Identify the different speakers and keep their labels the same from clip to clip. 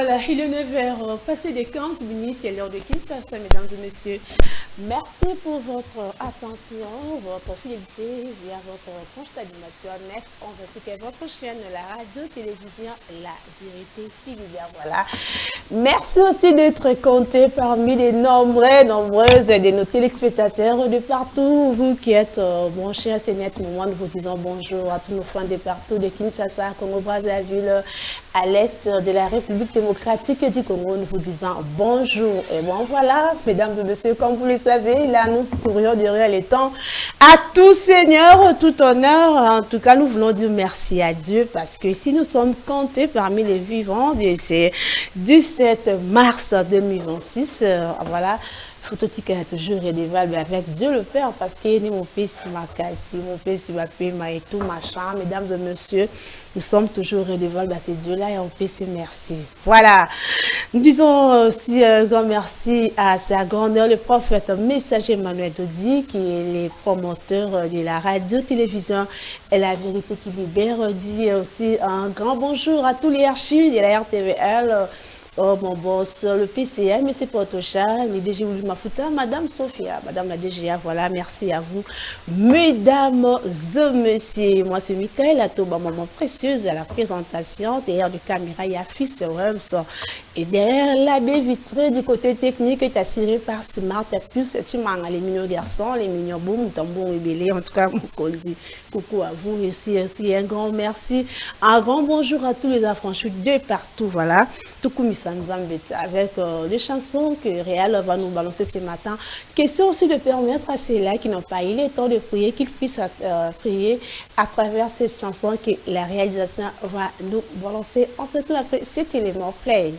Speaker 1: Voilà, il est 9h, passé de 15 minutes, et l'heure de Kinshasa, mesdames et messieurs. Merci pour votre attention, votre fidélité via votre poche d'animation 9, ainsi que votre chaîne, la radio-télévision La Vérité qui libère. Voilà. Merci aussi d'être compté parmi les nombreuses de nos téléspectateurs de partout. Vous qui êtes branchés à CNET, nous vous disons bonjour à tous nos fans de partout, de Kinshasa, Congo-Brazzaville, à l'est de la République démocratique du Congo, nous vous disons bonjour. Et bon voilà, mesdames et messieurs, comme vous le savez, là nous courions derrière les temps. À tout Seigneur, tout honneur. En tout cas, nous voulons dire merci à Dieu parce que si nous sommes comptés parmi les vivants du 7 mars 2026, voilà. Phototique est toujours redevable avec Dieu le Père parce que mon fils m'a cassé, mon fils m'a payé et tout machin. Mesdames et messieurs, nous sommes toujours redevables à ces dieux-là et on peut se merci. Voilà. Nous disons aussi un grand merci à sa grandeur, le prophète messager Emmanuel Dodi, qui est le promoteur de la radio-télévision et La Vérité qui libère. Dit aussi un grand bonjour à tous les archives de la RTVL. Oh, mon boss, le PCM, M. Potocha, le DG Mafuta, Madame Sophia, Madame la DGA, voilà, merci à vous. Mesdames et messieurs, moi c'est Michael Atoba, maman précieuse à la présentation, derrière le caméra, il y a fils Rems, et derrière la baie vitrée du côté technique est assuré par Smart Plus, tu m'as les mignons garçons, les mignons boum, tambour et belé, en tout cas, on dit coucou à vous, et aussi un grand merci, un grand bonjour à tous les affranchis de partout, voilà, tout comme avec les chansons que Réal va nous balancer ce matin. Question aussi de permettre à ceux-là qui n'ont pas eu le temps de prier, qu'ils puissent prier à travers cette chanson que la réalisation va nous balancer. On se retrouve après cet élément play.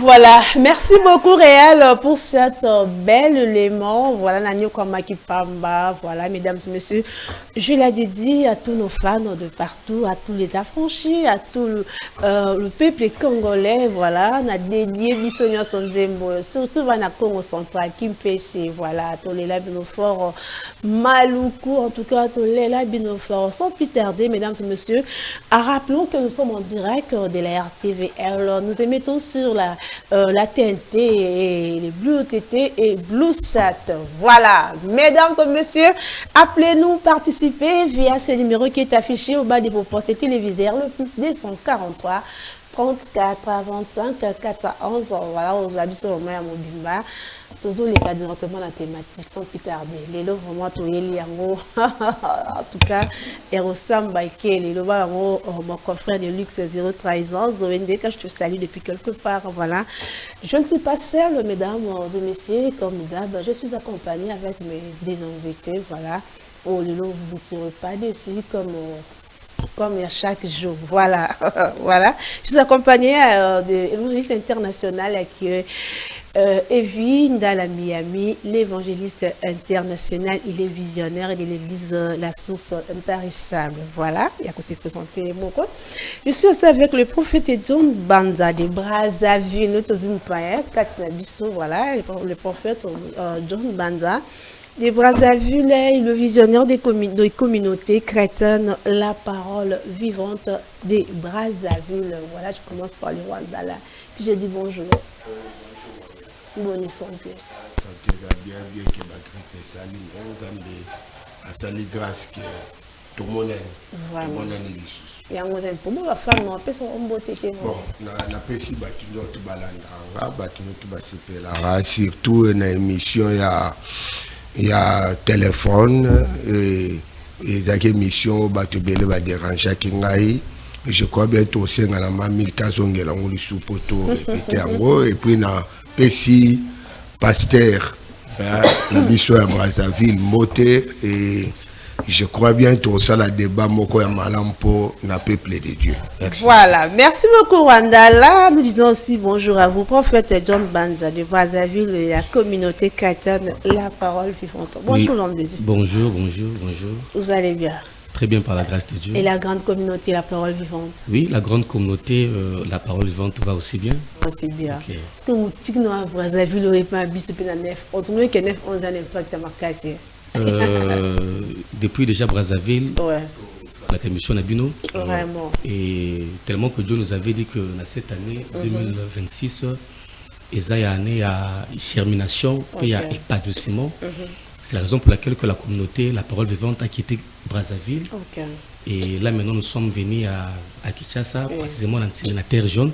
Speaker 1: Voilà, merci beaucoup Réal pour cette belle élément. Voilà, Nanyo Kwamaki Pamba. Voilà, mesdames et messieurs, je l'ai dédié à tous nos fans de partout, à tous les affranchis, à tout le peuple congolais. Voilà, on a dédié Bissonio Sonzembo, surtout à Congo central, Kimpese. Voilà, tous les labinofores, Maluku, en tout cas, tous les labinofores. Sans plus tarder, mesdames et messieurs, rappelons que nous sommes en direct de la RTVL. Nous émettons sur la TNT et les Blue TT et Blue Sat. Voilà, mesdames et messieurs, appelez-nous, participez via ce numéro qui est affiché au bas de vos postes téléviseurs, le plus 243 34 25 411. Voilà, on va sur le même Mobimba. Toujours les cas directement la thématique sans plus tarder. Les lots vraiment tous les en tout cas, Erosam Baike, les lots vraiment mon confrère de luxe 013 Zoende, que je te salue depuis quelque part. Voilà. Je ne suis pas seule, mesdames et messieurs, comme d'hab, je suis accompagnée avec mes deux invités. Voilà. Oh, les lots, vous ne tirez pas dessus comme chaque jour. Voilà. Voilà. Je suis accompagnée de l'évangéliste international qui est Evie Ndala Miami, l'évangéliste international. Il est visionnaire de l'église La Source Intarissable. Voilà. Il y a que s'est présenté beaucoup. Je suis aussi avec le prophète John Banza de Brazzaville, notre Zumpaïen, Katina Bissou. Voilà. Le prophète John Banza de Brazzaville, le visionnaire des communautés chrétiennes, la parole vivante de Brazzaville. Voilà, je commence par le Rwanda. Puis je dis bonjour. Bonne santé.
Speaker 2: Santé, bien, que ma grippe est salie. On a sali grâce que tout le monde est. Tout le monde est lissus.
Speaker 1: Et on a un peu de femme, on peut s'en beauté.
Speaker 2: Bon, on a pesi batu notre balanda, batu notre basipela. Surtout une émission, il y a téléphone et des émissions, batu bele va déranger kingai. Je crois bientôt aussi dans la 1500 on le sous-poto répété en gros et puis na pesi pasteur la biso à Brazzaville moté et je crois bien tout ça la débat moko ya malampo na peuple de Dieu. Merci.
Speaker 1: Voilà, merci beaucoup Rwanda. Là, nous disons aussi bonjour à vous, prophète John Banza de Brazzaville et la communauté chrétienne La Parole Vivante. Bonjour l'homme de Dieu.
Speaker 3: Bonjour, bonjour, bonjour.
Speaker 1: Vous allez bien?
Speaker 3: Très bien par la grâce de Dieu.
Speaker 1: Et la grande communauté La Parole Vivante?
Speaker 3: Oui, la grande communauté La Parole Vivante va aussi bien.
Speaker 1: Aussi bien.
Speaker 3: Okay.
Speaker 1: Est-ce que vous dites que à Brazzaville n'aurait pas un bus de neuf? On dirait que 9 11 ans d'impact à Marcassé.
Speaker 3: Depuis déjà Brazzaville,
Speaker 1: ouais.
Speaker 3: La commission Nabino.
Speaker 1: Vraiment.
Speaker 3: Et tellement que Dieu nous avait dit que dans cette année 2026, il y a une année à germination, puis il y a épanouissement. C'est la raison pour laquelle que la communauté, La Parole Vivante, a quitté Brazzaville.
Speaker 1: Okay.
Speaker 3: Et là maintenant nous sommes venus à Kinshasa, précisément dans la terre jaune,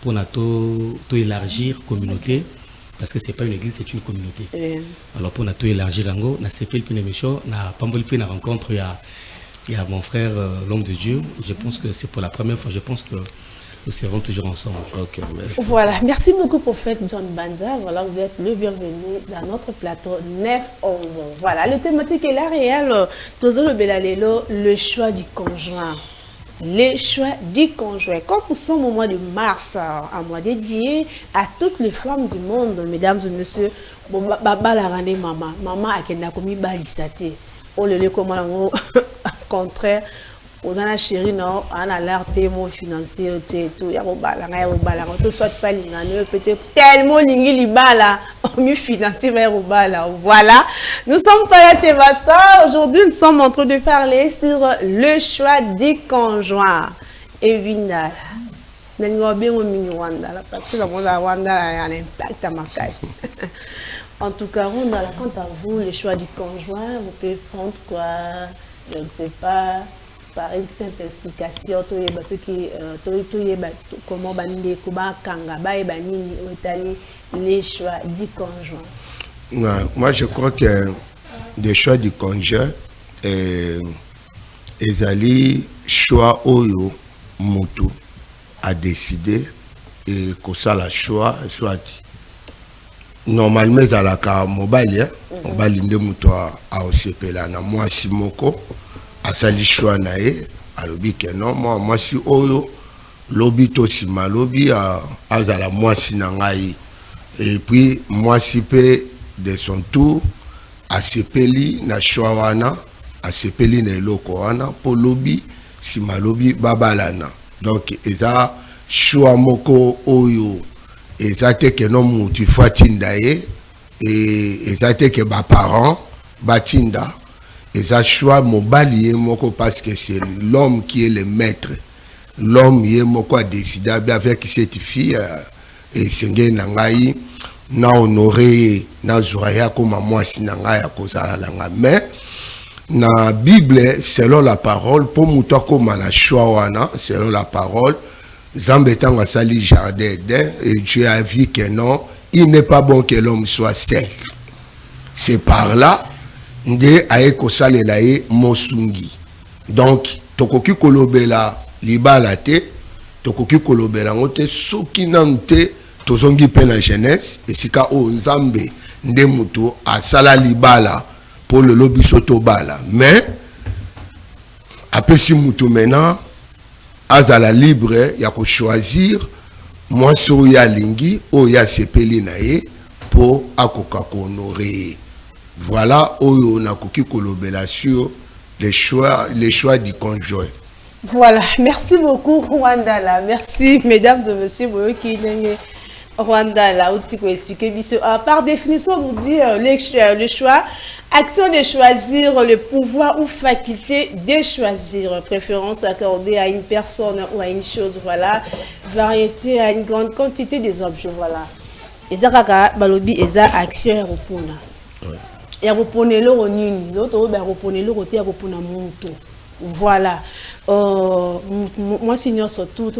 Speaker 3: pour tout élargir la communauté. Parce que ce n'est pas une église, c'est une communauté. Alors pour tout élargir, on a CPL puis l'émission, on a Pambol puis la rencontre, il y a mon frère, l'homme de Dieu. Je pense que c'est pour la première fois, je pense que nous serons toujours ensemble.
Speaker 2: Ok, merci.
Speaker 1: Voilà, merci beaucoup prophète John Banza. Voilà, vous êtes le bienvenu dans notre plateau 9-11. Voilà, le thématique est là réel. Le choix du conjoint. Les choix du conjoint. Quand nous sommes au mois de mars, un mois dédié à toutes les femmes du monde, mesdames et messieurs, bon, baba la rende maman, maman a kenda komi balisate. Oh le comment contraire, on a la chérie non, on a l'art mon financier tout, ya bala, tout soit pas l'ingane, peut-être tellement lingi libala, on mieux financier vers bala. Voilà, nous sommes pas là ce matin. Aujourd'hui, nous sommes en train de parler sur le choix du conjoint. Et Vindala, nous avons bien mis Rwanda parce que dans Rwanda il y a un impact à ma casse. En tout cas, Rwanda, quant à vous, le choix du conjoint, vous pouvez prendre quoi? Je ne sais pas. Par une simple explication, comment les choix du conjoint.
Speaker 2: Moi, je crois que les choix du conjoint, ils allaient choix oyo moto a décidé et que ça la choix soit normalement dans la car mobile, mobile de moto a aussi là na moi simoko asali choix nae alobi que non moi si oyo lobi to si malobi azala moi si nangai et puis moi si pe de son tour asepeli na choix wana asepeli na eloko wana po lobi si malobi babalana donc eza choix moko oyo eza te que non mutu fatinda ye et eza te que ba parents batinda. Et ça choix mobali moko parce que c'est l'homme qui est le maître. L'homme est moko a décidé avec cette fille et senge nangai na honoré na zoya comme moi si nangai a kozala langa. Mais na Bible selon la parole pour muto comme la choix wana selon la parole Zambetanga sali jardin et Dieu a vu que non, il n'est pas bon que l'homme soit seul. C'est par là nde aeko salela ye mosungi. Donc tokoki kolobela libala te, tokoki kolobela ngote soki nante tozongi pe na jeunesse esika o nzambe nde mutu asala libala pour le lobi soto bala. Mais apesi mutu maintenant azala libre ya ko choisir moi so ya lingi o ya sepeli na ye pour akoka ko honorer. Voilà oyo nakoki kolobela sur les choix du conjoint.
Speaker 1: Voilà, merci beaucoup Rwanda. Merci mesdames et messieurs qui Rwanda là où tu peux expliquer par définition nous dit le choix, action de choisir, le pouvoir ou faculté de choisir, préférence accordée à une personne ou à une chose, voilà, variété à une grande quantité des objets, voilà. Ezakaka balobi eza action ya repona. Ya repona lo nini, l'autre ba repona lo côté ya repona monto. Voilà. Moi, si nous sommes tous,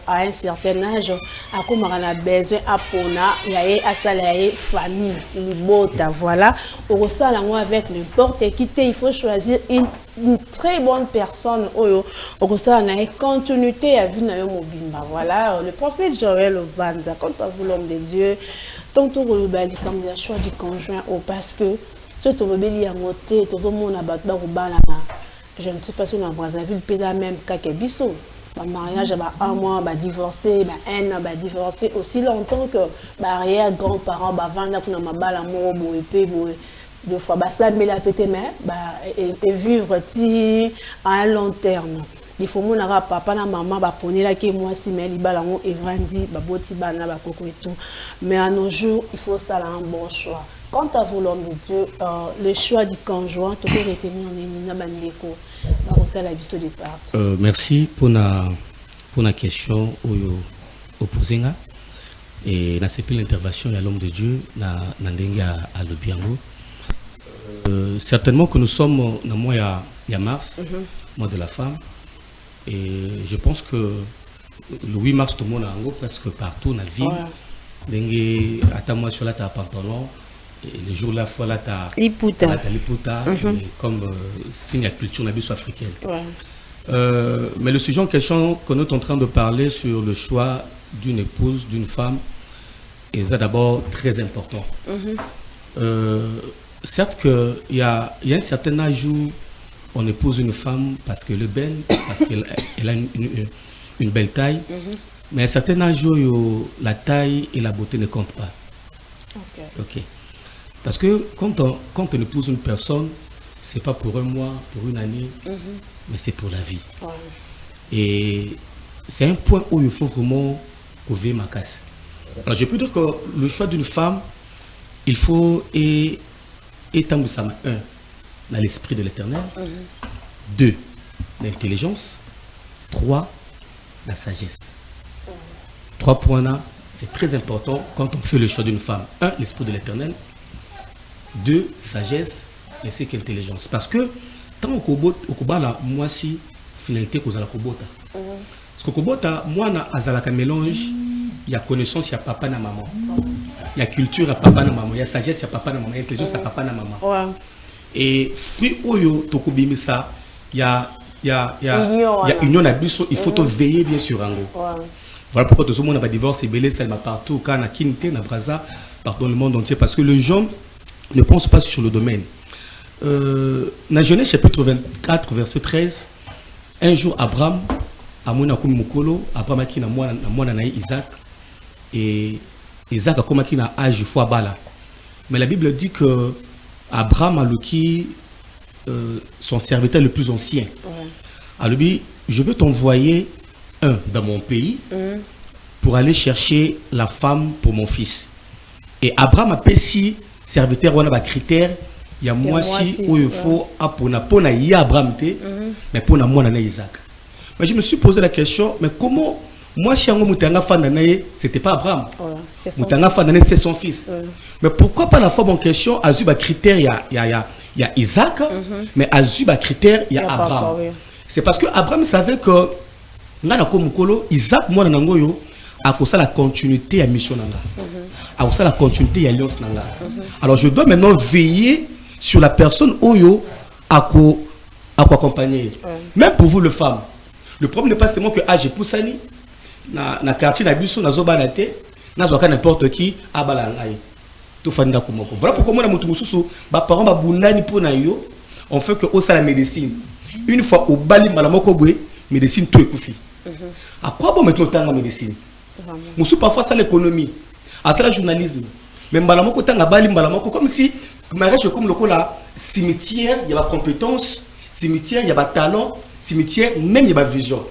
Speaker 1: à un certain âge, à comme on a besoin d'apprendre, il y a une famille, une botte, voilà. On ressent avec n'importe qui, il faut choisir une très bonne personne. On ressent une continuité à vie dans le mobile. Voilà. Le prophète Joël Banza, quand on vous l'homme de Dieu, tant on le choix du conjoint, parce que Ce que tu as moté, tout le monde a battu je ne sais pas si on a Brazzaville, peut-être même Kakebissou. Le mariage, un mois, divorcé, un an, divorcé aussi longtemps que arrière grands-parents, vendre pour ma balle amour, deux fois, ça mais la pété mais et vivre à un long terme. Il faut mon papa na maman poni là que moi si mais libalango et grandi boti bana ba koko et tout. Mais à nos jours, il faut ça un bon choix. Quant à vous l'homme de Dieu, le choix du conjoint, tu peux retenir en bandeko dans la vie de départ.
Speaker 3: Merci pour la question opposée et na c'est l'intervention de l'homme de Dieu na ndenga à Lobiango. Certainement que nous sommes dans le mois de mars, mois de la femme, et je pense que le 8 mars tout le monde a presque partout dans la ville. Attends-moi sur la pantalon, et le jour là fois là ta liputa, comme signe de culture africaine. Mais le sujet en question que nous sommes en train de parler sur le choix d'une épouse, d'une femme, est d'abord très important. Certes qu'il y a un certain âge où on épouse une femme parce qu'elle est belle, parce qu'elle a une belle taille, mais à un certain âge où la taille et la beauté ne comptent pas. Okay. Parce que quand on épouse une personne, c'est pas pour un mois, pour une année, mais c'est pour la vie. Et c'est un point où il faut vraiment ouvrir ma casse. Alors je peux dire que le choix d'une femme, il faut étendre ça, dans l'esprit de l'Éternel, 2, l'intelligence, 3, la sagesse. 3 points là, c'est très important quand on fait le choix d'une femme. 1, l'esprit de l'Éternel, 2, sagesse, et c'est qu'intelligence. Parce que tant au Koba là, moi si finalité qu'on a la Kobota. Parce que Kobota, moi na azalaka mélange, il y a connaissance, il y a papa et maman. Il y a culture, il y a papa et maman. Il y a sagesse, il y a papa et maman. Il y a intelligence, il y a papa et maman. Et fruit oyo tokobimisa, il y a union abisso, il faut te veiller bien sur Rango. Voilà pourquoi tout le monde a divorce et belé ça partout, quand on a quinté, na Brazza, partout dans le monde entier, parce que les gens ne pensent pas sur le domaine. Dans Genèse chapitre 24, verset 13, un jour Abraham, Abraham a qui na Isaac, et Isaac a comme qui na âge fois bala. Mais la Bible dit que Abraham a son serviteur le plus ancien. Alors lui, je veux t'envoyer dans mon pays pour aller chercher la femme pour mon fils. Et Abraham a payé serviteur on a un critère. Il y a moi si où il faut pour Abraham mais pour moi Isaac. Mais je me suis posé la question, mais comment moi si on mutanga fan c'était pas Abraham. Mutanga fan c'est son fils. Mais pourquoi pas la femme en question a eu un critère il y a Isaac mais a eu un critère il y a Abraham. C'est parce que Abraham savait que ngana ko mukolo Isaac moi nangoyo a cause la continuité à mission nanga. A cause la continuité à alliance nanga. Alors je dois maintenant veiller sur la personne oyo à quoi accompagner. Même pour vous les femmes. Le problème n'est pas seulement que j'ai poussani na quartier na biso na zobanate na zoka n'importe qui abalangai. Tout fanda komoko. Voilà pourquoi moi na mutu mususu ba parents ba bundani pona yo on fait que au la médecine. Une fois au bali malamoko bwe médecine tout ekufi. À quoi bon maintenant tanga médecine? Musu parfois ça l'économie. À travers journalisme. Mais malamoko tanga bali malamoko comme si mariage comme le là cimetière, il y a la compétence, cimetière, il y a le talent, cimetière, même il y a la vision.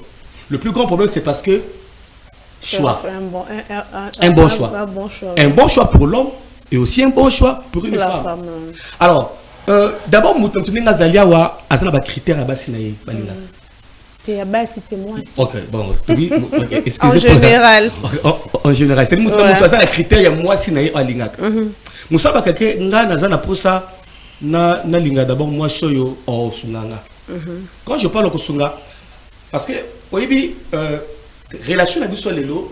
Speaker 3: Le plus grand problème c'est parce que choix. Un bon choix. Un bon choix pour l'homme et aussi un bon choix pour une femme. Alors, d'abord, nous avons des critères à base
Speaker 1: c'était moi.
Speaker 3: Ok, bon, excusez-moi.
Speaker 1: En général.
Speaker 3: En général, c'est un critère, il y a moi si naïe à l'ingak. Nous savons que quelqu'un pour ça, na linga d'abord moi shoyo au sunganga. Quand je parle au sunga, parce que oui, relation avec sur les lots,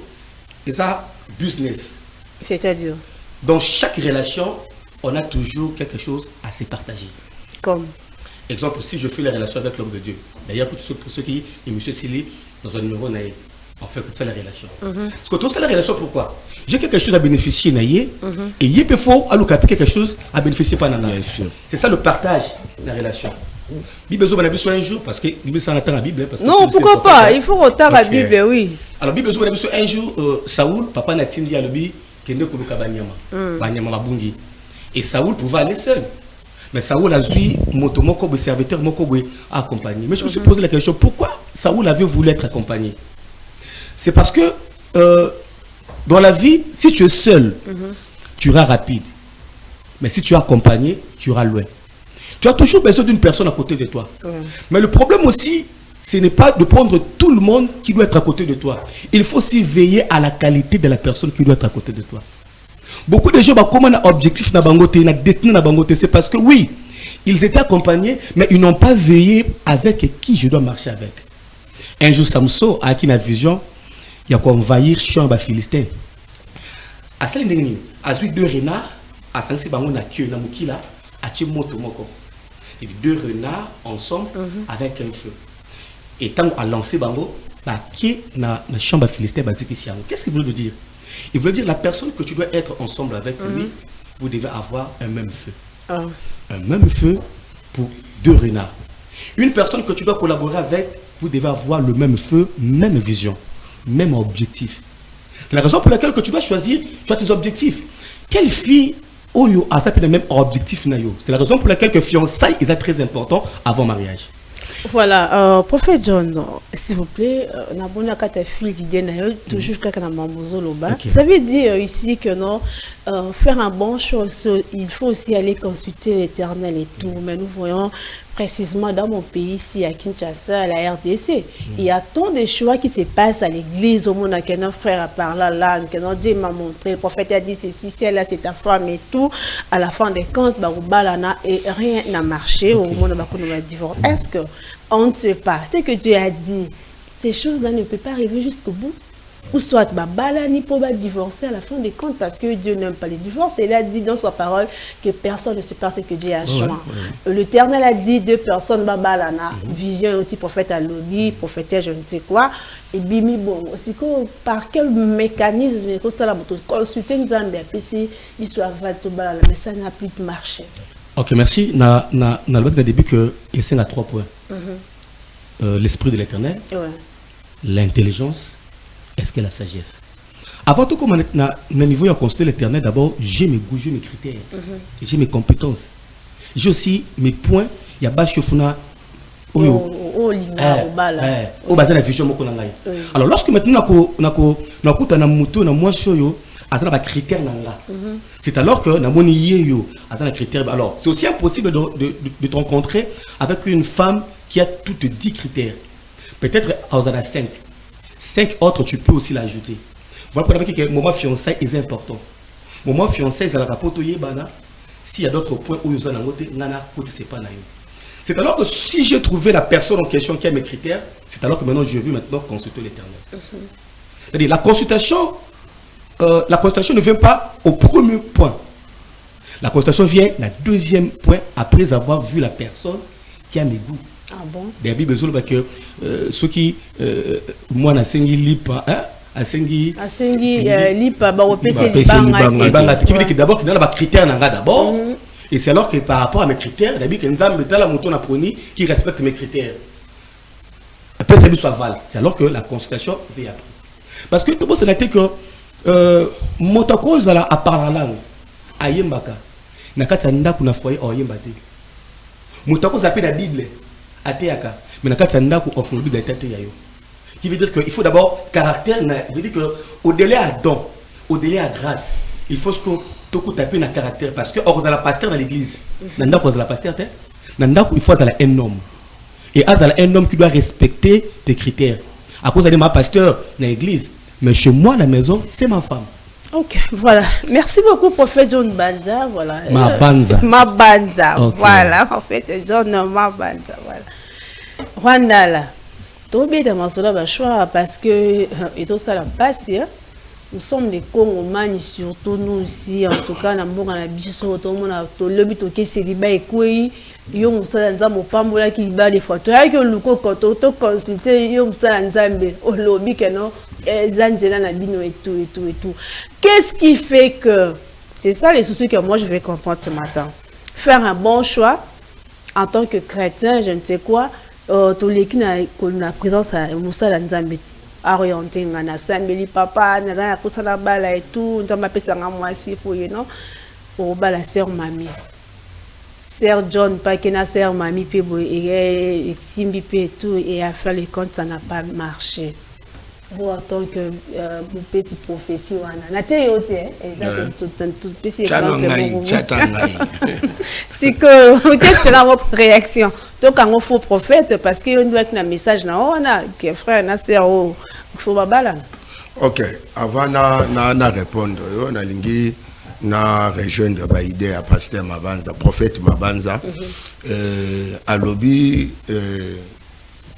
Speaker 3: c'est ça business.
Speaker 1: C'est-à-dire.
Speaker 3: Dans chaque relation, on a toujours quelque chose à se partager.
Speaker 1: Comme.
Speaker 3: Exemple, si je fais la relation avec l'homme de Dieu, d'ailleurs pour ceux qui et M. Sili dans un numéro naïf, on fait que ça la relation. Parce que tout ça la relation, pourquoi? J'ai quelque chose à bénéficier, et il faut à quelque chose à bénéficier par Nana. C'est ça le partage de la relation. Bible un jour, parce que Bible ça attend la Bible.
Speaker 1: Non, pourquoi pas? Il faut retard la Bible, oui.
Speaker 3: Alors Bible un jour, Saoul, papa Natim dit à l'obi, qu'il ne connaît pas Banyama, Babungi. Et Saoul pouvait aller seul. Mais Saoul a dit, mon serviteur, mon accompagné. Mais je me suis posé la question, pourquoi Saoul avait voulu être accompagné? C'est parce que dans la vie, si tu es seul, tu iras rapide. Mais si tu es accompagné, tu iras loin. Tu as toujours besoin d'une personne à côté de toi. Mais le problème aussi, ce n'est pas de prendre tout le monde qui doit être à côté de toi. Il faut aussi veiller à la qualité de la personne qui doit être à côté de toi. Beaucoup de gens, comme un objectif, un destin, c'est parce que oui, ils étaient accompagnés, mais ils n'ont pas veillé avec qui je dois marcher avec. Un jour, Samson a acquis une vision, il y a quoi envahir champ de Philistin. À cela, il a vu deux renards, à 5 secondes, il a tué un moukila, à tuer moto moko. Il dit deux renards ensemble avec un feu. Et tant qu'on a lancé Bango, il a tué dans le champ de Philistin. Qu'est-ce qu'il veut dire? Il veut dire la personne que tu dois être ensemble avec lui, vous devez avoir un même feu. Un même feu pour deux renards. Une personne que tu dois collaborer avec, vous devez avoir le même feu, même vision, même objectif. C'est la raison pour laquelle que tu dois choisir, tu as tes objectifs. Quelle fille a fait le même objectif? C'est la raison pour laquelle que fiançailles est très important avant mariage.
Speaker 1: Voilà, prophète John, s'il vous plaît, on a quatre filles d'idées, toujours quelqu'un dans Mamouzo Loba. Ça veut dire ici que non, faire un bon choix, il faut aussi aller consulter l'Éternel et tout. Mais nous voyons précisément dans mon pays ici, à Kinshasa, à la RDC, il y a tant de choix qui se passent à l'église, au monde, qu'un frère a parlé là, qu'un Dieu m'a montré, le prophète a dit ceci, celle-là, c'est ta femme et tout. À la fin des comptes, et rien n'a marché, au monde, on a divorcé. Est-ce que on ne sait pas ce que Dieu a dit? Ces choses-là ne peuvent pas arriver jusqu'au bout. Ou soit ni pour divorcer à la fin des comptes parce que Dieu n'aime pas les divorces. Et il a dit dans sa parole que personne ne sait pas ce que Dieu a joint. L'Éternel a dit deux personnes, vision aussi prophète à l'obi, prophète je ne sais quoi. Et bimi bon, aussi par quel mécanisme consulter nous en il soit valable, mais ça n'a plus marché.
Speaker 3: Ok, merci. Na le début que il s'est à 3 points. L'esprit de l'Éternel, l'intelligence. Est-ce que la sagesse? Avant tout, comme à niveau de consulter l'Éternel, d'abord, j'ai mes goûts, j'ai mes critères, j'ai mes compétences. J'ai aussi mes points. Il y a bas chauffuna. Alors, lorsque maintenant, c'est alors que alors c'est aussi impossible de te rencontrer avec une femme qui a toutes 10 critères. Peut-être aux 5 autres, tu peux aussi l'ajouter. Voilà pourquoi le moment fiançailles est important. Le moment fiançailles, c'est la rapport s'il y a d'autres points où ils ont c'est alors que si j'ai trouvé la personne en question qui a mes critères, c'est alors que maintenant je veux consulter l'Éternel. C'est-à-dire la consultation ne vient pas au premier point. La consultation vient au deuxième point après avoir vu la personne qui a mes goûts.
Speaker 1: Ah bon?
Speaker 3: Il y a besoin que ceux qui moi na sengi lipa asengi
Speaker 1: lipa ba opese
Speaker 3: libanga qui veut dire que d'abord qu'il y a des critères d'abord et c'est alors que par rapport à mes critères d'habitude que nzambe tala moto na proni qui respecte mes critères après ça lui soit val c'est alors que la consultation vient après parce que tout le monde a été que motako zala à part la langue ayembaka na kati ndako na foyer oyembate motako zape la Bible ateaka mais na kati ndako ofulubi da tete yayo qui veut dire que il faut d'abord caractère veut dire que au-delà à don au-delà à grâce il faut que tout taper na caractère parce que or la pasteur dans l'église nanda cause la pasteur nanda il faut un homme et un homme qui doit respecter tes critères à cause de ma pasteur dans l'église mais chez moi à la maison c'est ma femme.
Speaker 1: Ok, voilà. Merci beaucoup, prophète John Banza. Voilà.
Speaker 3: Ma Banza.
Speaker 1: Okay. Voilà, prophète John Banza. Voilà. Rwanda là. Tout bien dans mon choix parce que et tout ça la passe. nous sommes les Congomans, surtout nous aussi, en tout cas, dans le biso, tout le monde a le but de célibat et quoi, yon ça dans mon pambola qui bat les photos. Avec le loco quand on consulter, yon ça dans Zambé, au lobby que non, Zanzela na bino et tout et tout et tout. Qu'est-ce qui fait que c'est ça les soucis que moi je vais comprendre ce matin. Faire un bon choix en tant que chrétien, je ne sais quoi, tous les qui na présence à Moussa dans Zambé. Orienté ngana sambeli papa na ko sala bala et tout ndamba pesa nga mwasi foye non pour bala sœur mamie sœur John pas que na sœur mamie pe et simbi pe tout et à faire les comptes ça n'a pas marché vous en tant que vous petit prophétie wana na tie yote exactement tout petit exemple c'est que quelle sera votre réaction donc quand on faut prophète parce que on doit que un message na ona que frère na sœur faut babala.
Speaker 2: OK, avant na répondre yo na lingi na rejoindre ba idée à pasteur Mabanza, prophète Mabanza à lobby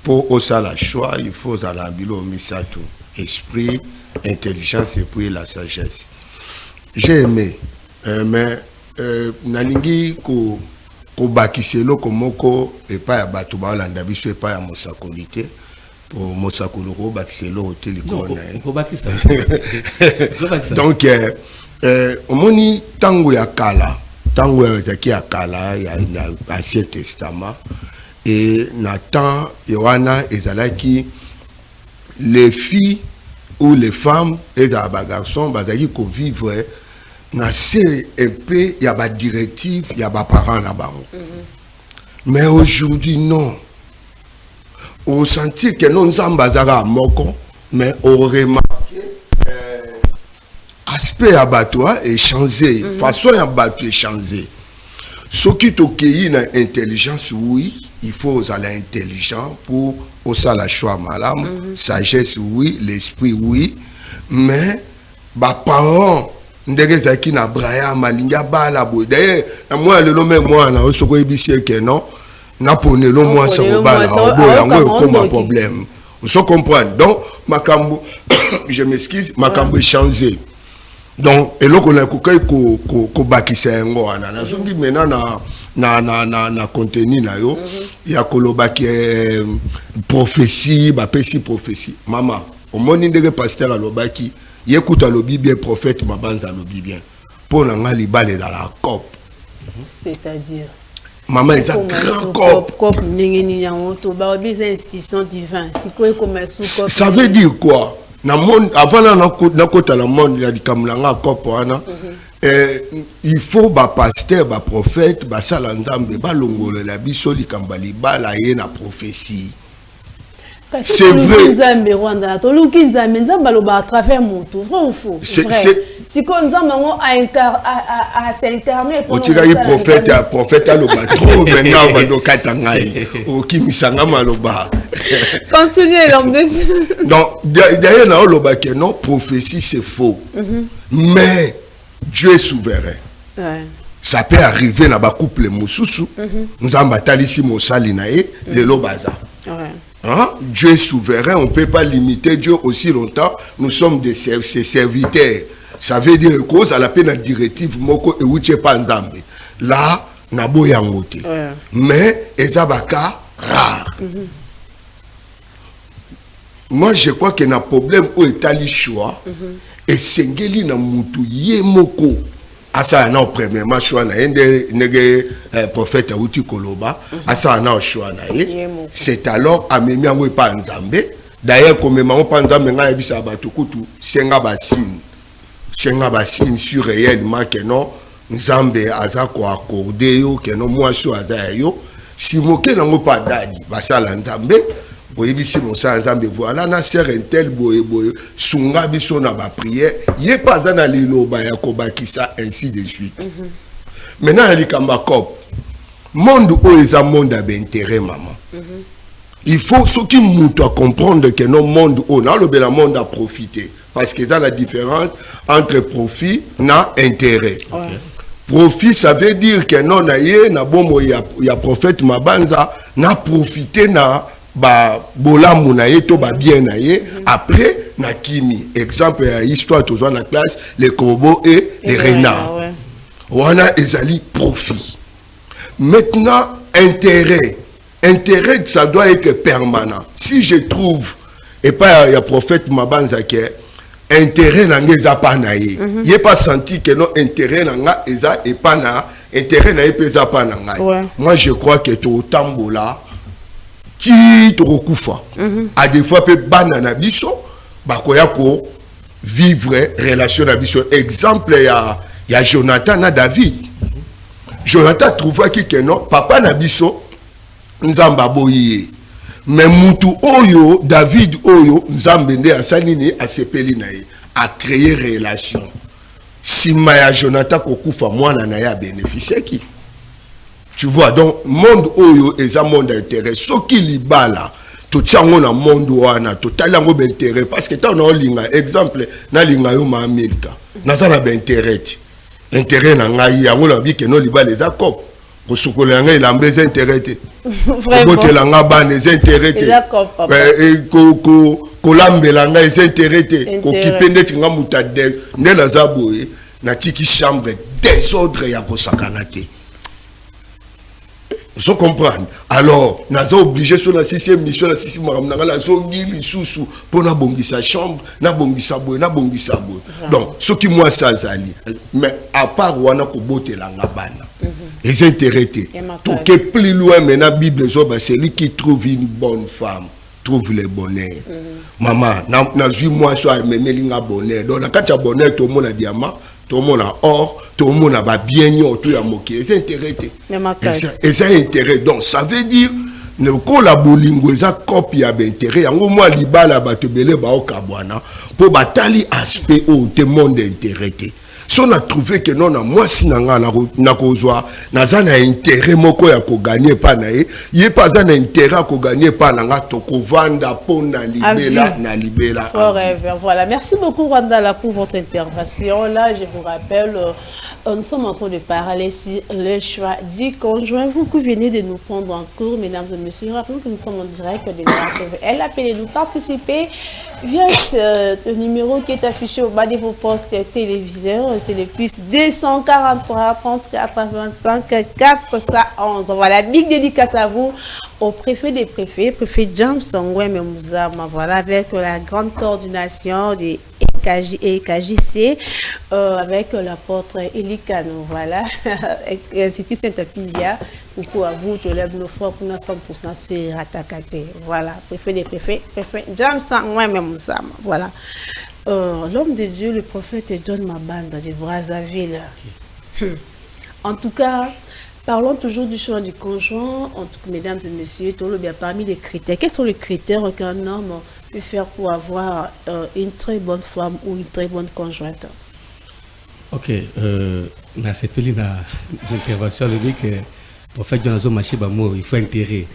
Speaker 2: pour osa la choix, il faut à l'ambilo misato, esprit, intelligence et puis la sagesse. J'ai aimé mais na lingi ko bakiselo komoko et pas ya batu ba landa biso et pas ya mosakolité pour mosakolo ko bakiselo hotel ikona donc omoni tango ya kala tango ya kala ya Ancien Testament et Nathan Yohana ezalaki les filles ou les femmes et les garçons bazaki ko vivre na c'est un peu ya ba directive ya ba parents na bango mais aujourd'hui non on sentit que non zambazara moko mais on remarqué aspect abattoir est changé façon abattoir est changé ce qui t'occupe na intelligence oui il faut aller intelligent pour osa la choix malam sagesse oui l'esprit oui mais ba parents ndenge zaki na braya malinga bala bo d'ailleurs na moi le nom moi na osoko ebisi que non na ponelo moi ça bala yango comme un problème vous comprenez donc makambo je m'excuse makambo changé donc eloko na ko bakisa yango ana na zombi maintenant na contenu na yo ya kolobaki prophétie ba pesi prophétie mama au moni ndenge pasteur alobaki écoute le bien prophète Mabanza le bien pour nga libale dans la COP
Speaker 1: c'est-à-dire
Speaker 2: maman est un grand COP
Speaker 1: institution divine
Speaker 2: ça veut dire quoi na monde avant na kota la monde ya dikamulanga COP wana il faut ba pasteur ba prophète ba sala nzambe ba longolo la biso likambali ba la ye na prophétie. C'est vrai.
Speaker 1: À travers mon tour, vrai ou faux? Si comme ça, maman a s'incarner.
Speaker 2: O tika yi prophète le batro maintenant va do katangai. O kimisanga maloba.
Speaker 1: Continuez l'ambulance.
Speaker 2: Donc d'ailleurs na loba que non prophétie c'est faux. Mais Dieu est souverain. Ouais. Ça peut arriver na ba couple mususu. Nous ambatali si mosali na e le lobaza. Ouais. Hein? Dieu est souverain, on ne peut pas limiter Dieu aussi longtemps. Nous sommes ses serviteurs. Ça veut dire cause à la peine directive moko et uche pandambe. Là, nabo yangote. Mais ezabaka rare. Moi, je crois qu'il y a un problème où est ali choix et sengeli na mutu ye moko. Asa na premièrement choix na ende nege prophète Awuti Koloba asa na choix na ye c'est alors amemi yango pa nzambe d'ailleurs comme maman pa nzambe nga yebisa bato kutu senga ba signe sur réellement que non nzambe aza ko accorder yo que non moi so aza yo si moke nango pa dadi basala nzambe boyebisi mosala nzambe voilà na sœur intel boye sunga biso na ba prière yé pas na liloba ya kobakisa ainsi de suite. Maintenant likamba cop monde où est un monde d'intérêt maman. Il faut ce qui nous doit comprendre que nos monde où na le bel monde à profiter parce que dans la différence entre profit na intérêt. Profit ça veut dire que non na yé na bomo ya prophète Mabanza na profiter na bola munaye to ba bien naye après na kimi exemple ya histoire tous en la classe les corbeaux et les renards wana ezali profit maintenant intérêt ça doit être permanent si je trouve et pas il y a prophète Mabanza qui intérêt nanga eza pa na ye il pas senti que non intérêt nanga eza et pas na intérêt na ye pesa pa na ngai moi je crois que to tambola qui to kufa a des fois peut banana biso bakoya ko vivre relation na biso exemple ya Jonathan na David Jonathan trouva que non papa na biso nzamba boyi mais mutu oyo David oyo nzambe nde asalini asepeli na ye a créer relation si maya Jonathan kokufa mwana na ya bénéficier qui tu vois donc monde oyo eza monde intérêt soki libala to tsango na monde wana to talango d'intérêt parce que ta on linga exemple na linga yo ma Amerika na za na intérêt na ngai yango na bi ke no libala eza cop ko sokola ngai la mbeza intérêt bote la nga ba les intérêt ko lambela ngai les intérêt ko kipende tinga mutade ne la zaboye na tiki chambre désordre ya ko sakanate. Vous comprenez? Alors, nous sommes obligés sur la 6e mission, la 6e mission, pour na bongisa chambre, na bongisa boy, na bongisa boy. Donc, ce qui moi ça zali. Mais à part wana ko bote la ngabana. Les intérêts. Tout que plus loin maintenant Bible c'est lui qui trouve une bonne femme, trouve le bonheur. Maman, na suis moi soit même linga bonheur. Donc na kacha bonheur tout le monde a diamant. Tout le monde a or, tout le monde a bien, tout a moqué. C'est intérêt. Et c'est intérêt. Donc, ça veut dire que la bolingo, ça copie à l'intérêt. En gros, moi, l'ibala, batebele, baokabwana, pour batali aspect où tout le monde est intérêt. Si on a trouvé que non, moi, si na kozwa, na zana intérêt, moko ya ko gagner pas na ye pas un intérêt ko gagner pas na to ko vanda pona libela na libela.
Speaker 1: Forever. Voilà. Merci beaucoup, Rwandala, pour votre intervention. Là, je vous rappelle, nous sommes en train de parler sur le choix du conjoint. Vous qui venez de nous prendre en cours, mesdames et messieurs, rappelons que nous sommes en direct de la RTVL. Appelez-nous participer via ce numéro qui est affiché au bas de vos postes téléviseurs. C'est le plus 243 34 25 411. Voilà, big dédicace à vous, au préfet des préfets, préfet James Songweme Mouzama. Voilà, avec la grande coordination des EKJC, avec l'apôtre Elikano. Voilà, Institut Saint-Apizia. Coucou à vous, je lève nos frères pour 100% sur Atakate. Voilà, préfet des préfets, préfet James Songweme Mouzama. Voilà. L'homme de Dieu, le prophète John Mabanza de Brazzaville. En tout cas, parlons toujours du choix du conjoint. En tout cas, mesdames et messieurs, parmi les critères, quels sont les critères qu'un homme peut faire pour avoir une très bonne femme ou une très bonne conjointe?
Speaker 3: Ok, dans cette intervention, le dit que le prophète John Mabanza, il faut intérêt.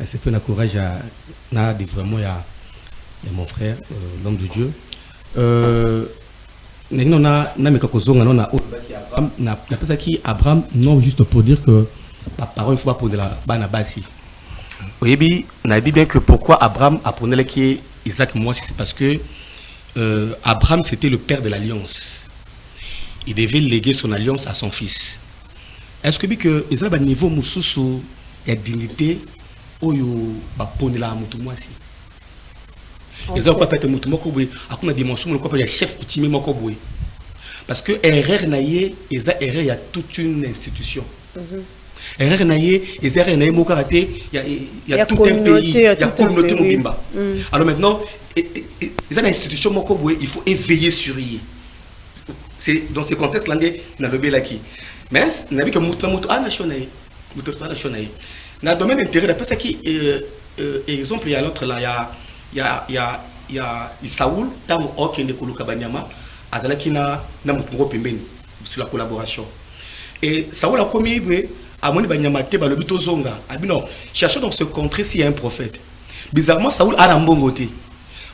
Speaker 3: C'est peu courage à vraiment mon frère, l'homme de Dieu. Abraham, non, juste pour dire que la parole ne faut pas pour de la banabasi. Vous voyez bien que pourquoi Abraham apprenait qui Isaac, moi, c'est parce que Abraham c'était le père de l'alliance. Il devait léguer son alliance à son fils. Est-ce que Isaac a un niveau moussou et dignité où il va prendre la moutoumouassi? Les gens peuvent être moutoumoko boué, à quoi dimension le corps chef coutumier moko boué. Parce que erreur naïe, il y a toute une institution. Erreur naïe, il y a tout un pays, il y a communauté mobimba. Alors maintenant, il y a une institution moko boué, il faut éveiller sur lui. C'est dans ce contexte là, dans le Bélaki. Mais il y a que moutoumoko a nationé, moutoumoko a nationé. Dans le domaine d'intérêt, d'après ça qui, exemple, il y a l'autre là, il y a Saoul, tant que ne koluka banyama, azalaki na mutungo pembeni sur la collaboration. Et Saoul a commis à moni banyama te ba lobito zonga. Abino, cherchons dans ce contrée s'il y a un prophète. Bizarrement Saoul a un bon côté.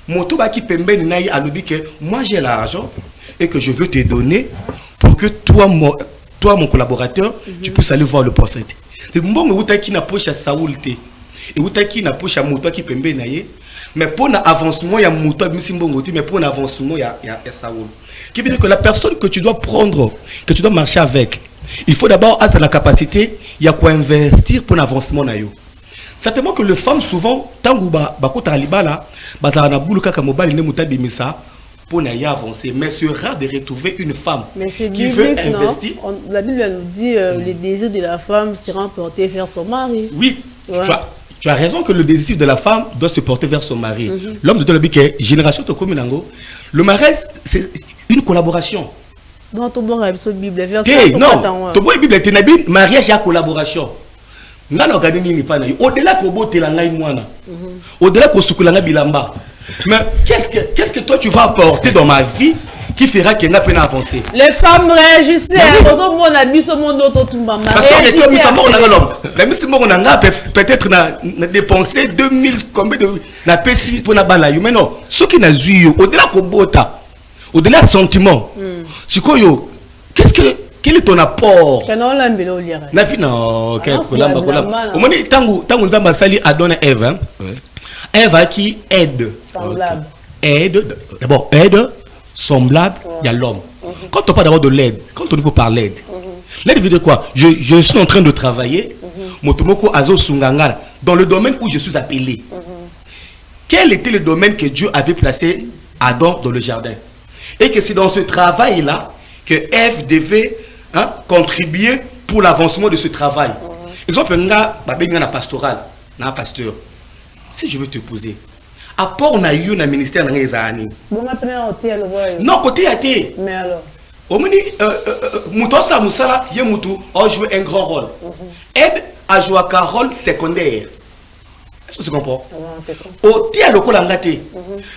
Speaker 3: Moto ba ki pembeni naï a lobi que moi j'ai l'argent et que je veux te donner pour que toi mon collaborateur, tu puisses aller voir le prophète. C'est bon que vous qui n'approche à Saoul te.
Speaker 4: et où t'as qui n'a pas chamoto qui pembe naie mais pour un avancement il y a mouton mais pour un avancement il y a ça qui veut dire que la personne que tu dois prendre, que tu dois marcher avec, il faut d'abord avoir la capacité il y a quoi investir pour un avancement naio. Certainement que les femmes souvent tant que bakota alibala bazala na boulou kaka mobile ne mutabi misa pour n'aller avancer, mais c'est rare de retrouver une femme qui veut investir.
Speaker 1: La Bible nous dit les désirs de la femme seront portés vers son mari.
Speaker 4: Oui, ouais. Tu as raison que le désir de la femme doit se porter vers son mari. L'homme de Dieu dit que génération de Kominango, le mariage c'est une collaboration.
Speaker 1: Non, ton bon la Bible
Speaker 4: verset. Non, ton bon Bible est une mariage et collaboration. Au-delà que bote la ngai mwana, au-delà que sukulanga bilamba. Mais qu'est-ce que toi tu vas apporter dans ma vie qui fera qu'elle n'a pas avancé? Les femmes réagissaient. Parce que peut-être dépenser 2000 combien de la pessi pour la balaye. Mais non, ce qui n'a vu au-delà que bota, au-delà de sentiment, c'est quoi yo? Quel est ton apport? Non, tangu nzamba sali adonne Ève. Ève qui aide. Semblable. Aide, d'abord aide, semblable, il y a l'homme. Quand on parle d'abord de l'aide, quand on veut parler d'aide, l'aide veut dire quoi? Je suis en train de travailler, Motomoko Azo Sungangara, dans le domaine où je suis appelé. Quel était le domaine que Dieu avait placé Adam dans le jardin? Et que c'est dans ce travail-là que Ève devait contribuer pour l'avancement de ce travail. Exemple, un pastoral, un pasteur. Si je veux te poser, apport na eu na ministère na ezani. Non, côté athée. Mais alors. Au mini mutosa musala ye mutu a joué un grand rôle. Aide à jouer un rôle secondaire. Est-ce que tu comprends? Au tia lokola ngate.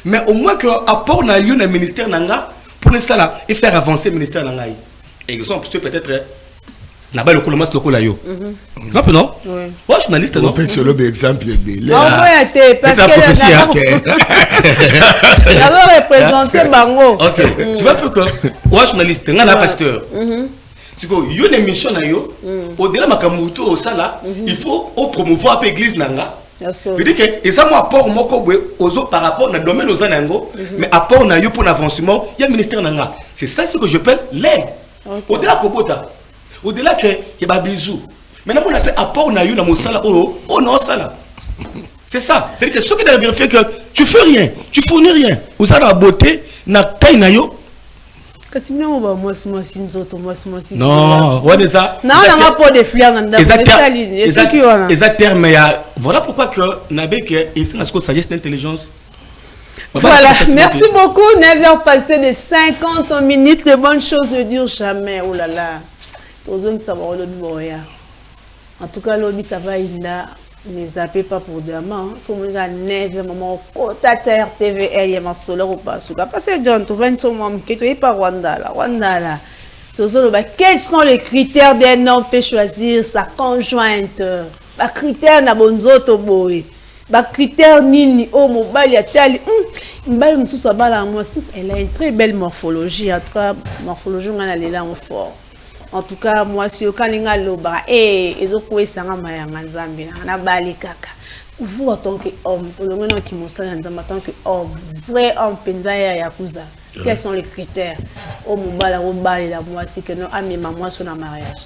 Speaker 4: Mais au moins que apport na eu na ministère nanga pour ne ça et faire avancer le ministère nanga. Exemple, c'est peut-être n'a-pas le colomas le colayo. Exemple non? Oui. Ouais, journaliste non.
Speaker 2: C'est le exemple de.
Speaker 1: Non, moi parce que alors représenter bango.
Speaker 4: OK. Tu vois peu que ouais journaliste ngana pasteur. C'est que yo une émission na yo au-delà makamuto au sala, il faut promouvoir l'église nanga. Je dis que et ça moi apport moko aux autres par rapport na domaine aux anango, mais apport na yo pour l'avancement, il y a ministère nanga. C'est ça ce que je appelle l'aide. Au-delà kobota. Au-delà que il y a bisous. Maintenant, on appelle apport na yu na mosala oh non sala. C'est ça. C'est-à-dire que ce qui doit vérifier que tu fais rien, tu fournis rien. Vous avez la beauté na taille na yo. Non, ouais déjà.
Speaker 1: Non, on n'a pas de fleurs dans le
Speaker 4: exactement, mais voilà pourquoi que n'avait que ici la sagesse d'intelligence.
Speaker 1: Voilà, merci beaucoup. 9h passées de 50 minutes. De bonnes choses ne durent jamais. Oh là là. En tout cas, l'objet, ça va, il a. Ne zappez pas pour demain. Si vous avez 9h, maman, côté TVR, il y a un solaire ou pas. Parce que John, tu vas être maman, qui est pas Rwanda là. Quels sont les critères d'un homme pour choisir sa conjointe? Les critères na bonzoto boy. Les critères nini oh mobile ya tali. Elle a une très belle morphologie. En tout cas, morphologie on a là fort. En tout cas, moi si okalinga loba ezokuwe sanga mayanga nzambe na bali kaka. Vous en tant qu'homme, tout le monde qui me sent en tant qu'homme, vrai homme penza ya yakuza. Quels sont les critères? Oh mobile au bal la moi c'est que non ami maman sur un mariage.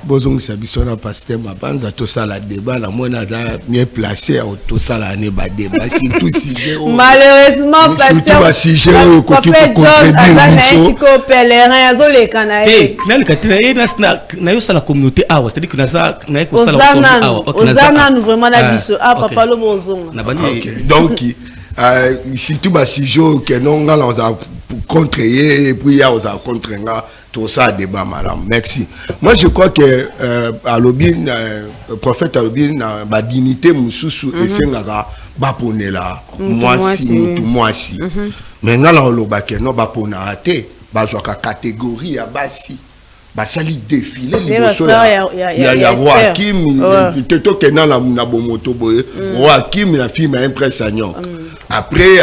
Speaker 2: Bozong sabiso na pasteur mabanza to sala débat la moi na mieux placé to sala ne ba débat surtout si
Speaker 1: malheureusement pasteur prophète John azana isiko pèlerin azole kanae
Speaker 4: nal katina na yo sala communauté awa c'est-à-dire que na ça na ko sala
Speaker 1: communauté awa ozana nous vraiment na biso papa lo bozonga
Speaker 2: donc surtout ba sijo que non ngala on a contrer et puis ya on a contrenga tout ça débat madame merci. Moi je crois que alobin prophète alobin na ba dignité mususu efengaka ba ponela moi si mais ngala on loba que non ba pona até ba zoka catégorie ya basi basali défilé liboso ya Joachim teto kena na bomoto boye Joachim na fille ma impression après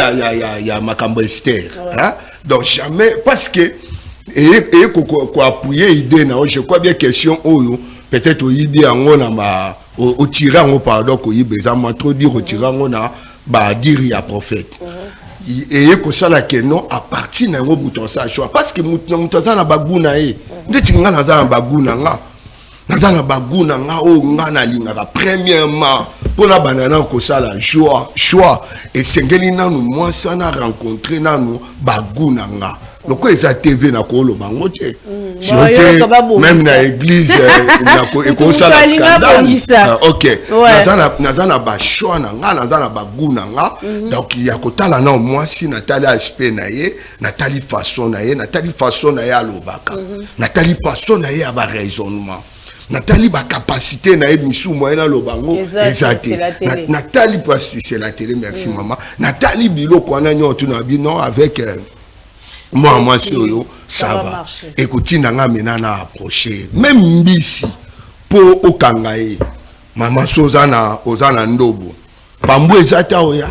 Speaker 2: il y a Makambo Esther hein donc jamais parce que et quoi appuyer idée na je crois bien question oyo peut-être oyibi ango na ba o tirer ango pardon ko yibe ça m'a trop dire o tirer ango na ba dire ya prophète et ko sala que non à partir na ngo muto sa choix parce que muto sa na baguna e ndeti nga na za na baguna nga na baguna nga o nga na linga premièrement pour la banana ko sala choix et sengeli nanu moi ça na rencontrer nanu baguna nga donc ça TV na ko lo bango te même na église na ko sala scandale OK nazana ba choix na nga nazana baguna nga donc ya ko tala na moi si natali aspect na ye natali façon na ye natali façon na ya lobaka natali façon na ye ba raisonnement Nathalie ba capacité na émission moyenne lobango exacté Nathalie parce que c'est la télé merci maman Nathalie bilo kwana nyoto na bino avec moi solo ça va écoutez nanga menana approcher même mbisi po okangaye maman sozana ozana ndobo pambo ezata oya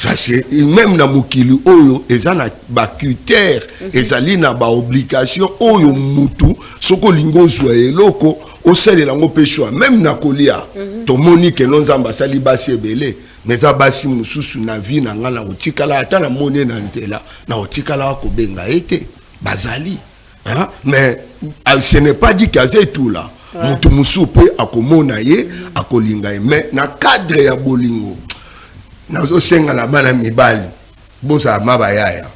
Speaker 2: parce que même na mukili oyo ezana ba critère ezali na ba obligation oyo mutu soko lingo zwa eloko oselela ngo peshwa même na kolia to monique non zamba sali basi ebele mais za basi mususu na vie na ngala otikala ata na mone na nzela na otikala ko benga ete bazali hein mais ce n'est pas dit qu'azé tout là mutu musupe akomona ye akolinga mais na cadre ya bolingo nazo senga na bana mibali bosa mabayaya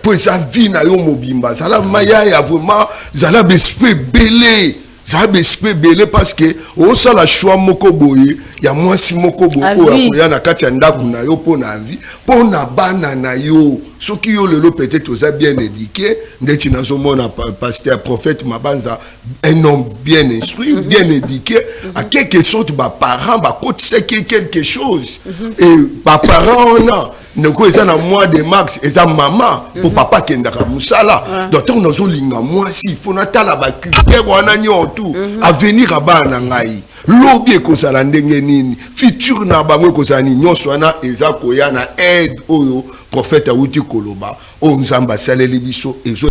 Speaker 2: pour ça vie na yo mobimba sala mayaya vraiment zala besprit belé ça besprit belé parce que o sala choix moko boye ya mwasi moko boye ya na kati ya ndaku na yo pona vie pona bana na yo soki yo lelo peut-être oza bien éduqué ndeti nazo mona pasteur prophète mabanza un homme bien instruit bien éduqué à quelque sorte ba parents ba côté c'est quelque chose et ba parents on a neko eza na mois de mars eza maman pour papa kendaka musala donc on nazo linga mwasi il faut na tala ba culture wana nyoto avenir abana ngai lobi ekozala ndenge nini futur na bango ekozala nini nyonso wana eza koya na aide oyo prophète awuti koloba o nzamba saleli biso ezo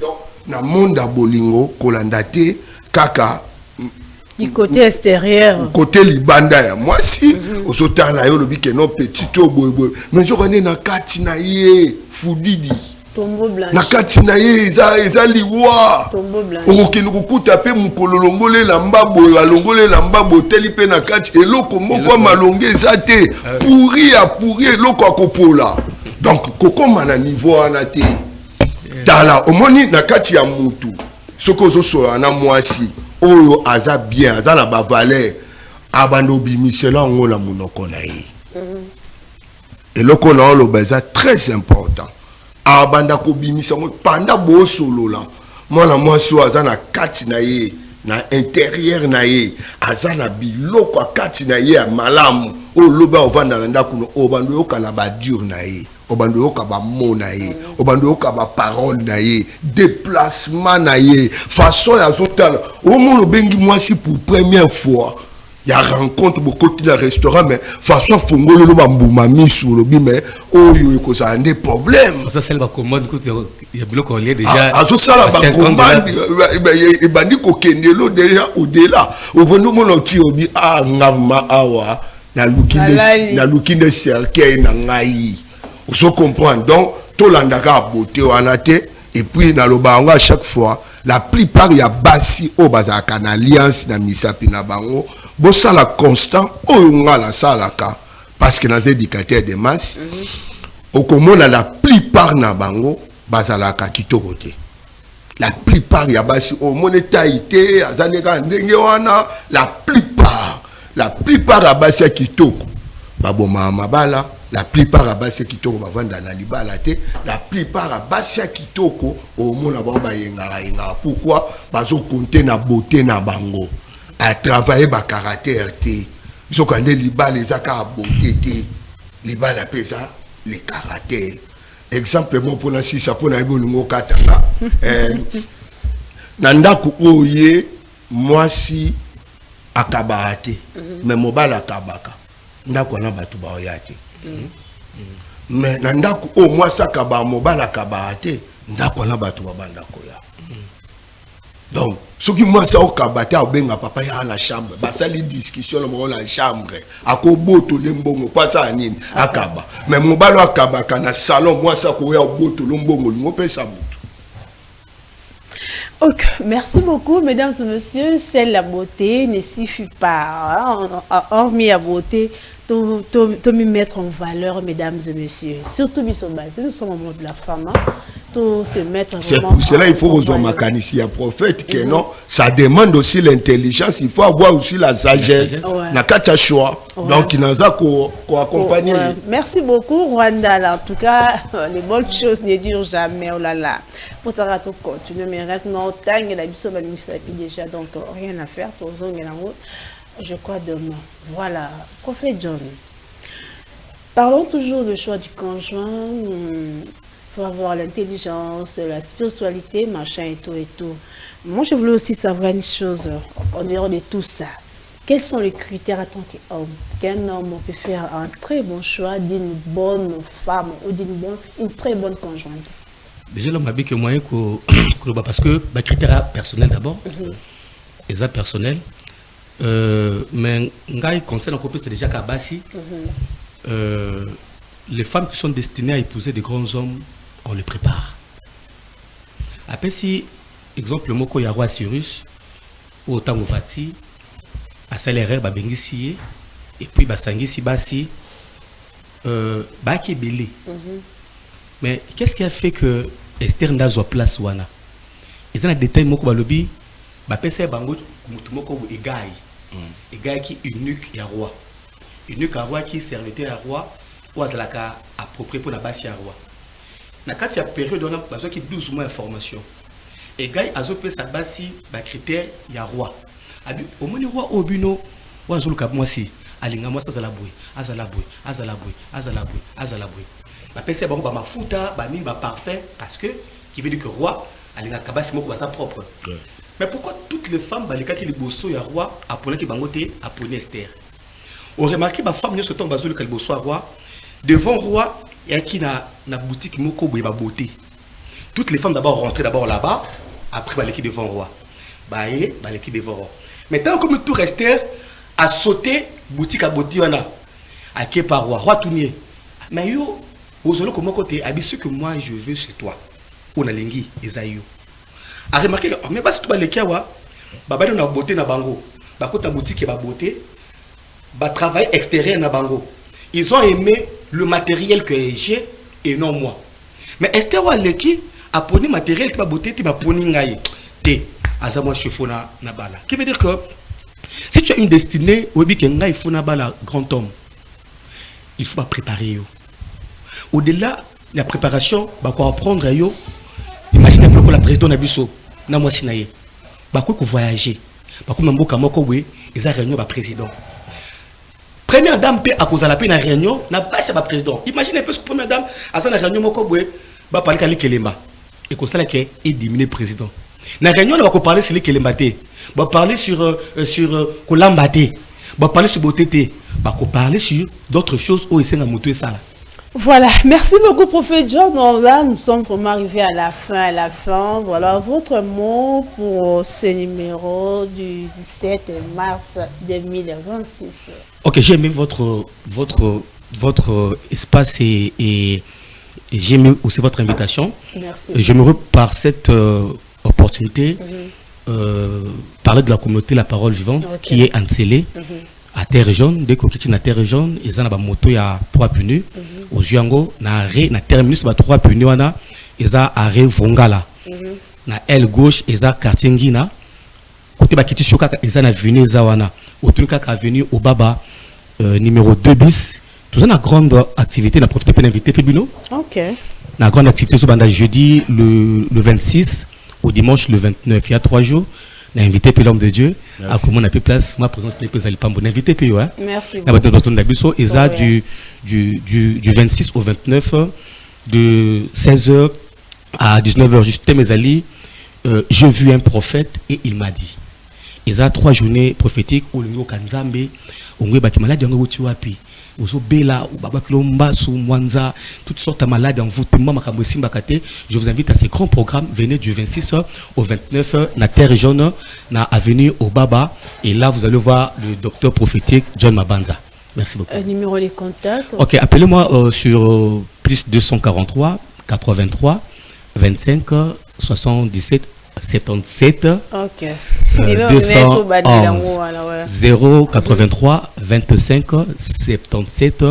Speaker 2: donc na monde ya bolingo kolanda te kaka
Speaker 1: du côté extérieur
Speaker 2: côté libanda ya mwasi ozotala yo lobi ke non petit to boy mais zo kone na kati na ye fudidi
Speaker 1: tombeau blanche
Speaker 2: na kati na ye eza liwa
Speaker 1: tombeau blanche
Speaker 2: okokende kokuta pe mukolo longole la mbabo alongole la mbabo teli pe na kati eloko moko malonge eza te pourri eloko akopola donc kokoma na niveau wana te tala omoni na kati ya mutu soko zosola na mwasi oyo aza bien aza na ba valeur abando bimisela ngola munoko na ye eloko na oloba eza très important abanda ko bimisa panda bo solo la mwana mwasi aza na kati na ye na intérieur na ye aza na biloko akati na ye malamu o loba ovanda na ndako no obando yokala ba dur na ye obando yoka ba mot na ye obando yoka ba parole na ye déplacement na ye façon ya zotala o mono bengi mwasi pour première fois ya rencontre beaucoup de restaurant mais façon fongolo lo bambuma misu lobi mais oyo ekosa ndé problème
Speaker 3: ça c'est la commande que il y a bloqué lié déjà
Speaker 2: azo sala ba commande e bandi ko kendelo déjà au-delà o bono mono ti obi ngama awa na lukinde cercueil na ngai on se comprend donc to landaka beauté wana te et puis na loba à chaque fois la plupart ya basi o bazaka na alliance na misapi na bango bosala constant oyo ngala salaka parce que nas éducateurs de masse okomona la plupart na bango bazalaka kitoko te la plupart ya basi o monetaité azaneka ndenge wana la plupart ya basi kitoko baboma mabala la plupart ya basi kitoko bavanda na libala te la plupart ya basi kitoko o mona bango bayenga pourquoi bazo compter na beauté na bango à travailler ba caractère te sokande libala ezaka beauté te libala pesa les caractères exemple mon pour la sisa pour na bolingo katanga na ndako oye mwasi akaba te mais mobala akabaka ndako na batu ba oya te mais na ndako o mwasi akaba mobala akaba te ndako na batu ba bandako ya Donc, ce qui moi ça au kabata au benga papa ya la chambre, bah ça les discussions dans la chambre. À koboto lembongo quoi ça anine akaba. Mais mon balo akaba kana salon moi ça ko ya boto lembongo ngo pe ça boto.
Speaker 1: Ok, merci beaucoup, mesdames et messieurs. C'est la beauté ne suffit pas. Hormis la beauté, tout mettre en valeur, mesdames et messieurs. Surtout, nous sommes au monde de la femme. Tout se mettre en valeur.
Speaker 2: C'est pour cela qu'il faut rejoindre ma canicie à prophète que non, ça demande aussi l'intelligence. Il faut avoir aussi la sagesse. N'a qu'à choix. Donc, il n'a qu'à accompagner.
Speaker 1: Merci beaucoup, Rwanda. En tout cas, les bonnes choses ne durent jamais. Oh là là. Pour ça, tout continuer. Mais maintenant, tant que la biso déjà, donc rien à faire. Je crois demain. Voilà, prophète John. Parlons toujours du choix du conjoint. Il faut avoir l'intelligence, la spiritualité, machin et tout et tout. Moi, je voulais aussi savoir une chose en dehors de tout ça. Quels sont les critères en tant qu'homme? Qu'un homme peut faire un très bon choix d'une bonne femme ou une très bonne conjointe?
Speaker 3: Déjà, l'homme a dit que moyen parce que les critères personnels d'abord, et ça personnel. Mais il concerne encore plus déjà Kabasi. Les femmes qui sont destinées à épouser des grands hommes, on les prépare. Après, si, exemple, le mot Yaro Cyrus, ou autant ou Vati, à salaire, Babengisi, et puis Basangisi Basi, Baki Belé. Mais qu'est-ce qui a fait que Esther n'a pas place Wana? Ils ont un détail, Moko Balobi, Bapese Bango, Moko Egaï. Egaï qui est eunuque et roi. Eunuque à roi qui serviteur à roi, ou à Zalaka approprié pour la base à roi. Na quand il y a période on a besoin qui 12 mois d'information. Et gars a zopé sa base ba critère ya roi. Abi au moins roi au bino wa zulu ka moi si alinga moi ça za la boui, azala boui. Ba pese ba mafuta, ba mine ba parfait parce que qui veut dire que roi alinga kabasi moko ba sa propre. Mais pourquoi toutes les femmes ba les cas qui les bosso ya roi appelé qui bangote appelé Esther. On remarque ba femme ne se tombe bazulu ka bosso roi. Devant roi, il y a qui na boutique moko boye ba beauté. Toutes les femmes d'abord rentrent d'abord là-bas, après l'équipe devant roi. L'équipe devant roi. Maintenant comme tout restait à sauter boutique à beauté on a à qui par roi tournier. Mais yo aux autres comment côté ce que moi je veux chez toi. On a lingi Esaïo. A remarqué mais pas tout ba les kiawa baba na beauté na bango. Ba côté boutique et ba beauté. Ba travail extérieur na bango. Ils ont aimé le matériel que j'ai et non moi. Mais Esther Waleki a pris matériel qui va beauté, qui va poni ngaï. Te, azamwa chefona na bala. Qui veut dire que si tu as une destinée, obi ke ngaï fona bala grand homme. Il faut pas préparer yo. Au-delà de la préparation, bah quoi apprendre yo. Imaginez que la présidente Nabiso na moi sinaye. Bah quoi que voyager. Bah quoi mambo kamoko we, ils a réunion ba président. Première dame peut à cause de la peine à réunion n'a pas c'est pas président. Imaginez un peu ce que première dame à sa réunion moko boue ba parler kali kelemba et que ça là qui est diminué président. Na réunion on va parler sur les kelembaté, va parler sur kolambaté, va parler sur beauté, va parler sur d'autres choses où il s'est amoutoué ça là.
Speaker 1: Voilà, merci beaucoup, prophète John. Là, nous sommes vraiment arrivés à la fin. Voilà votre mot pour ce numéro du 17 mars 2026.
Speaker 3: Ok, j'ai aimé votre espace et j'ai aimé aussi votre invitation.
Speaker 1: Merci.
Speaker 3: J'aimerais par cette opportunité parler de la communauté La Parole Vivante qui est encelée. À terre jaune, dès qu'on quitte la terre jaune, ils ont une moto à 3 pneus. Au Juango, na terminus, 3 pneus, ils ont arrêt Vongala. Na aile gauche, ils ont quartier Ngina. Côté Bakiti Choka, ils ont avenue Zawana. Au Tunuka, avenue Obaba, numéro 2 bis. Tout ça, une grande activité, on a profité pour inviter Pébino.
Speaker 1: Ok.
Speaker 3: La grande activité, c'est jeudi le 26, au dimanche le 29. Il y a 3 jours. On a invité l'homme de Dieu. À comment on a pu place, ma présence n'est pas allée on a invité Péo.
Speaker 1: Merci.
Speaker 3: Et ça du 26 au 29, de 16h à 19h, juste mes alliés, j'ai vu un prophète et il m'a dit. Il y a 3 journées prophétiques où le Kanzambe, on est malade, on est Ozo Bela, ou Baba Klomba, sous Mwanza, toutes sortes de malades en vous, je vous invite à ces grands programmes. Venez du 26 au 29 na Terre Jaune, na avenue au Baba. Et là, vous allez voir le docteur prophétique John Mabanza. Merci beaucoup.
Speaker 1: Numéro de contact.
Speaker 3: Ok, appelez-moi sur plus 243 83 25 77 77.
Speaker 1: Ok.
Speaker 3: 083 25 77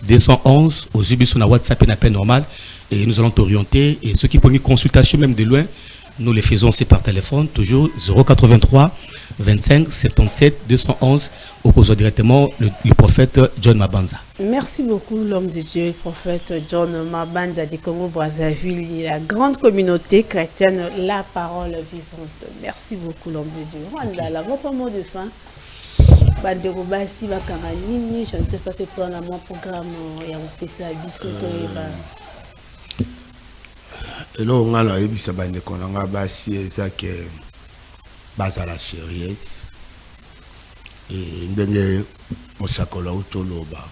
Speaker 3: 211 aux Ubis sur la WhatsApp et l'appel normal. Et nous allons t'orienter. Et ceux qui prennent une consultation même de loin, nous les faisons aussi par téléphone, toujours 083 25 77 211. Opposons directement le prophète John Mabanza.
Speaker 1: Merci beaucoup, l'homme de Dieu, le prophète John Mabanza du Congo-Brazzaville, la grande communauté chrétienne, la parole vivante. Merci beaucoup, l'homme de Dieu. Rwanda, votre mot de fin. Je ne sais pas si c'est mon programme et on fait ça.
Speaker 2: Hello, on a la ebisa bande konanga basi ezake bazala sérieuse et ndenge mosakolo utoloba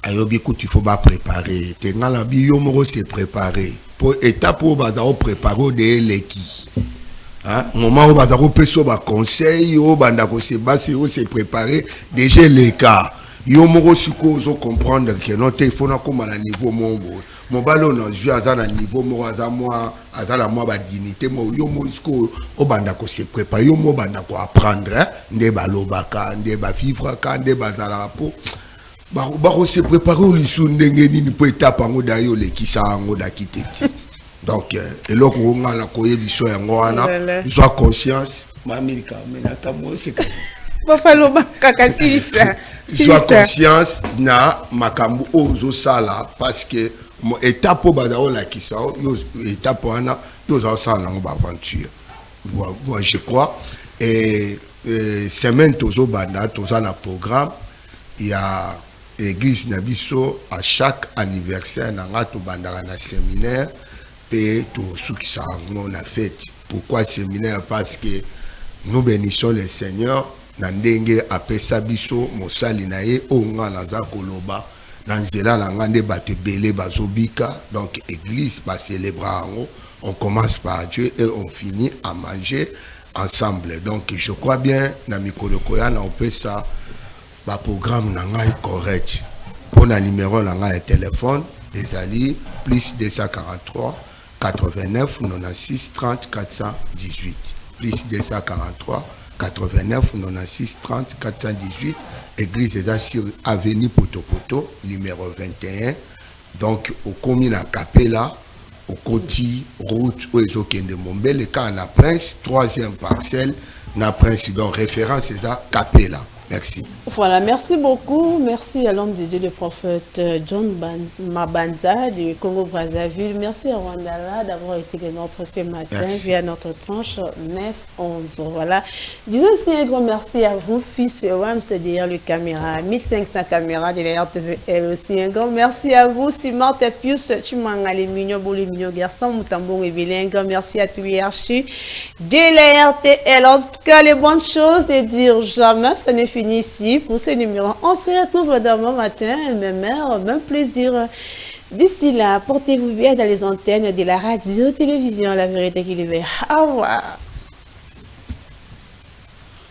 Speaker 2: ayobi kuti faut ba préparer te ngala bi yo moko se préparer pour étape pour bazao préparer de leki hein moment où bazao peso ba conseil o banda ko se basi o se préparer déjà les cas yo moko siko zo comprendre que non te il faut na koma na niveau mongo mobalo na zwi azana niveau mo azamwa azala moi ba dignité mo yo mo siko o banda ko se préparer yo mo banda ko apprendre nde balobaka nde ba vivre ka nde bazala po ba ko se préparer o lisu ndenge nini po étape ngo da yo lekisa ngo da kiteti donc eloko ngala ko yebiso yango wana soit conscience mamirika menata mo se
Speaker 1: Bafaloba kakasisa.
Speaker 2: Soit conscience na makambu ozo sala parce que mon étape au badao la kisa yo étape wana yo za sala ngo ba aventure. Moi je crois et semaine tozo banda toza na programme il y a église na biso à chaque anniversaire na ngato banda na séminaire et to sukisa ngo na fête. Pourquoi séminaire? Parce que nous bénissons le Seigneur nandenge apesa biso mosali na ye onga naza koloba na nzela na ngande bato belé bazobika donc église ba célébrer on commence par Dieu et on finit à manger ensemble donc je crois bien na mikolo koya na opesa ba programme na ngai correct pour na numéro na ngai téléphone ezali plus 243 89 96 30 418 plus 243 89 96 30 418 église déjà sur avenue Potopoto numéro 21 donc au commune à Capella au côté route où ils ont de Mombé le cas na Prince 3e parcelle na Prince donc référence c'est ça Capella. Merci.
Speaker 1: Voilà, merci beaucoup. Merci à l'homme de Dieu, le prophète John Mabanza du Congo-Brazzaville. Merci à Rwandala d'avoir été de notre ce matin via notre tranche 9-11. Voilà. Disons aussi un grand merci à vous, fils Wam, c'est derrière le caméra, 1500 caméras de la RTV. Elle aussi un grand merci à vous, Simon Tepius, Chimanga, les mignons, les mignons garçons, Moutambon et Vélin. Un grand merci à tous les archis de la RTL. En tout cas, les bonnes choses et dire jamais, ce n'est fini ici pour ce numéro. On se retrouve demain matin, même heure, même plaisir. D'ici là, portez-vous bien dans les antennes de la radio-télévision La Vérité qui libère. Au revoir.